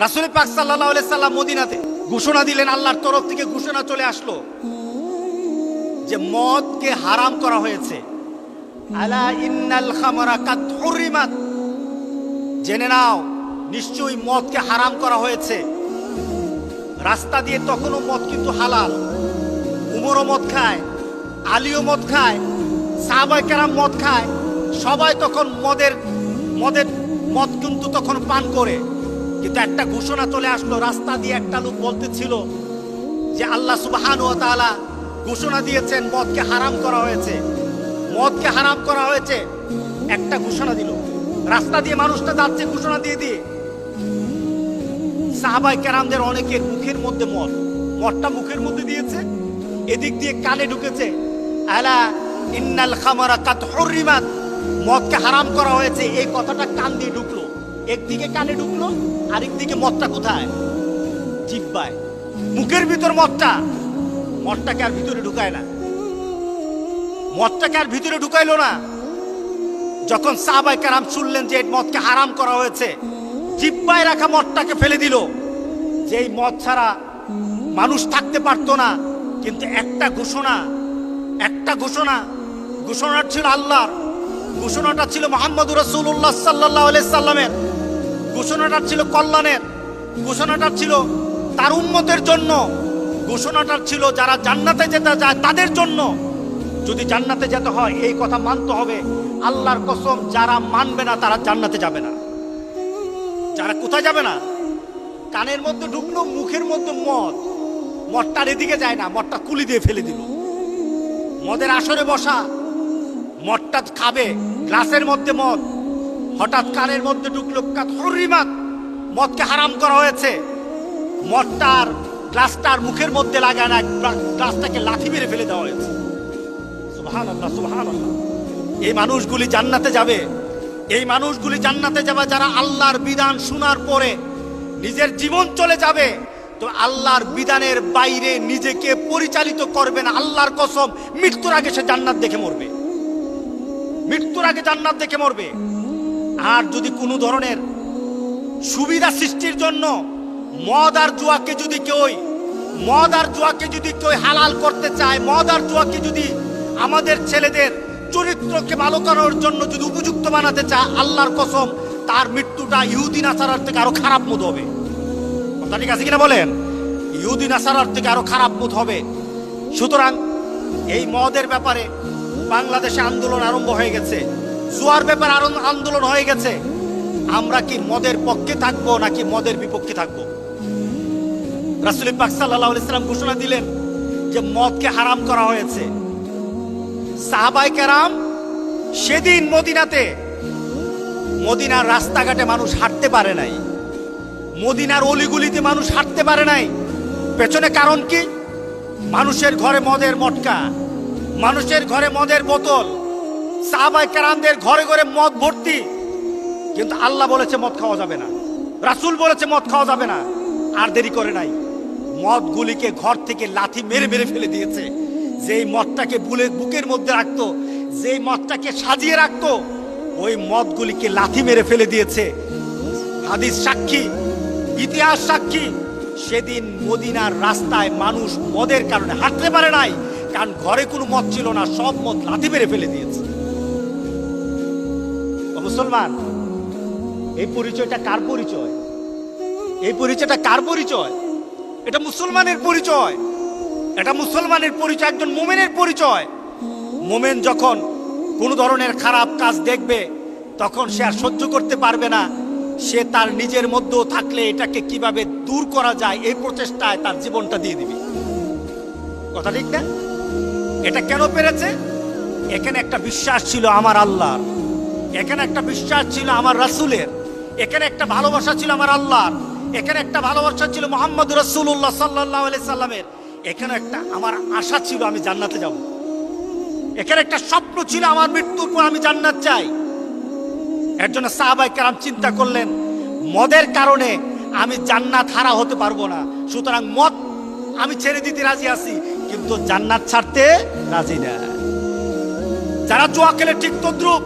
রাসূল পাক সাল্লাল্লাহু আলাইহি সাল্লাম মদিনাতে ঘোষণা দিলেন, আল্লাহর তরফ থেকে ঘোষণা চলে আসলো যে মদকে হারাম করা হয়েছে। আলা ইন্নাল খামরা কাদ হুরিমাত, জেনে নাও নিশ্চয়ই মদকে হারাম করা হয়েছে। রাস্তা দিয়ে তখনও মদ কিন্তু হালাল। উমরও মদ খায়, আলীও মদ খায়, সাহাবায়ে কেরাম মদ খায়, সবাই তখন মদ কিন্তু তখন পান করে। কিন্তু একটা ঘোষণা চলে আসলো, রাস্তা দিয়ে একটা লোক বলতেছিল যে আল্লাহ সুবহানাহু ওয়া তাআলা ঘোষণা দিয়েছেন মদকে হারাম করা হয়েছে, মদকে হারাম করা হয়েছে। একটা ঘোষণা দিল, রাস্তা দিয়ে মানুষটা যাচ্ছে ঘোষণা দিয়ে দিয়ে সাহাবায়ে কেরামদের অনেকের মুখের মধ্যে মদটা মুখের মধ্যে দিয়েছে, এদিক দিয়ে কানে ঢুকেছে। আলা ইন্নাল খামারা কাদ হুরিমাত, মদকে হারাম করা হয়েছে, এই কথাটা কান দিয়ে ঢুকলো। একদিকে কানে ঢুকলো, আরেকদিকে মদটা কোথায়? জিহ্বায়, মুখের ভিতর মদটাকে আর ভিতরে ঢুকায় না, মদটাকে আর ভিতরে ঢুকাইলো না। যখন সাহাবায়ে কেরাম শুনলেন যে এই মদকে হারাম করা হয়েছে, জিহ্বায় রাখা মদটাকে ফেলে দিল। যে এই মদ ছাড়া মানুষ থাকতে পারতো না। কিন্তু একটা ঘোষণা ছিল আল্লাহর, ঘোষণাটা ছিল মুহাম্মদুর রাসূলুল্লাহ সাল্লাল্লাহু আলাইহি সাল্লামের, ঘোষণাটা ছিল কল্যাণের, ঘোষণাটা ছিল তার উম্মতের জন্য, ঘোষণাটা ছিল যারা জান্নাতে যেতে যায় তাদের জন্য। যদি জান্নাতে যেতে হয় এই কথা মানতে হবে। আল্লাহর কসম, যারা মানবে না তারা জান্নাতে যাবে না। যারা কোথায় যাবে না? কানের মধ্যে ঢুকলো, মুখের মধ্যে মদটার এদিকে যায় না, মদটা কুলি দিয়ে ফেলে দিল। মদের আসরে বসা, মদটা খাবে, গ্লাসের মধ্যে মদ, হঠাৎ কানের মধ্যে ঢুকলো কাদ হুরিমাত, মদকে হারাম করা হয়েছে। মদটার গ্লাসটার মুখের মধ্যে লাগায় না, গ্লাসটাকে লাথি মেরে ফেলে দেওয়া হয়েছে। সুবহানাল্লাহ, সুবহানাল্লাহ। এই মানুষগুলি জান্নাতে যাবে, এই মানুষগুলি জান্নাতে যাবে যারা আল্লাহর বিধান শোনার পরে নিজের জীবন চলে যাবে। তো আল্লাহর বিধানের বাইরে নিজেকে পরিচালিত করবে না। আল্লাহর কসম, মৃত্যুর আগে সে জান্নাত দেখে মরবে, মৃত্যুর আগে জান্নাত দেখে মরবে। আর যদি কোনো ধরনের সুবিধা সৃষ্টির জন্য মদ আর জুয়াকে যদি কেউ হালাল করতে চায়, মদ আর জুয়াকে যদি আমাদের ছেলেদের চরিত্রকে ভালো করার জন্য যদি উপযুক্ত বানাতে চায়, আল্লাহর কসম তার মৃত্যুটা ইহুদি নাসারার থেকে আরো খারাপ মত হবে। কথা ঠিক আছে কিনা বলেন? ইহুদি নাসারার থেকে আরো খারাপ মত হবে। সুতরাং এই মদের ব্যাপারে বাংলাদেশে আন্দোলন আরম্ভ হয়ে গেছে, জুয়ার ব্যাপারে আরো আন্দোলন হয়ে গেছে। আমরা কি মদের পক্ষে থাকবো নাকি মদের বিপক্ষে থাকবো? রাসূল পাক সাল্লাল্লাহু আলাইহি সাল্লাম ঘোষণা দিলেন যে মদকে হারাম করা হয়েছে। সাহাবায়ে কেরাম সেদিন মদিনার রাস্তাঘাটে মানুষ হাঁটতে পারে নাই, মদিনার অলিগুলিতে মানুষ হাঁটতে পারে নাই। পেছনে কারণ কি? মানুষের ঘরে মদের মটকা, মানুষের ঘরে মদের বোতল, সাহাবায়ে কেরামদের ঘরে ঘরে মদ ভর্তি। কিন্তু আল্লাহ বলেছে মদ খাওয়া যাবে না, রাসূল বলেছে মদ খাওয়া যাবে না। আর দেরি করে নাই, মদগুলিকে ঘর থেকে লাথি মেরে মেরে ফেলে দিয়েছে। যেই মদটাকে বুকের মধ্যে রাখতো, যেই মদটাকে সাজিয়ে রাখতো, ওই মদগুলিকে লাথি মেরে ফেলে দিয়েছে। হাদিস সাক্ষী, ইতিহাস সাক্ষী, সেদিন মদিনার রাস্তায় মানুষ মদের কারণে হাঁটতে পারে নাই, কারণ ঘরে কোনো মদ ছিল না, সব মদ লাথি মেরে ফেলে দিয়েছে। মুসলমান, এই পরিচয়টা কার পরিচয়? এই পরিচয়টা কার পরিচয়? এটা মুসলমানের পরিচয়, এটা মুসলমানের পরিচয়, একজন মুমিনের পরিচয়। মুমিন যখন কোনো ধরনের খারাপ কাজ দেখবে তখন সে আর সহ্য করতে পারবে না, সে তার নিজের মধ্যেও থাকলে এটাকে কিভাবে দূর করা যায় এই প্রচেষ্টায় তার জীবনটা দিয়ে দিবে। কথা ঠিক না? এটা কেন পেরেছে? এখানে একটা বিশ্বাস ছিল আমার আল্লাহর, এখানে একটা বিশ্বাস ছিল আমার রাসূলের, এখানে একটা ভালোবাসা ছিল আমার আল্লাহর, এখানে একটা ভালোবাসা ছিল মুহাম্মদুর রাসূলুল্লাহ সাল্লাল্লাহু আলাইহি সাল্লামের, এখানে একটা আমার আশা ছিল আমি জান্নাতে যাব, এখানে একটা স্বপ্ন ছিল আমার মৃত্যুর পর আমি জান্নাত চাই। এর জন্য সাহাবায়ে কেরাম চিন্তা করলেন মদের কারণে আমি জান্নাত হারা হতে পারবো না, সুতরাং মদ আমি ছেড়ে দিতে রাজি আছি, কিন্তু জান্নাত ছাড়তে রাজি না। যারা জুয়া খেলে ঠিক তদ্রুপ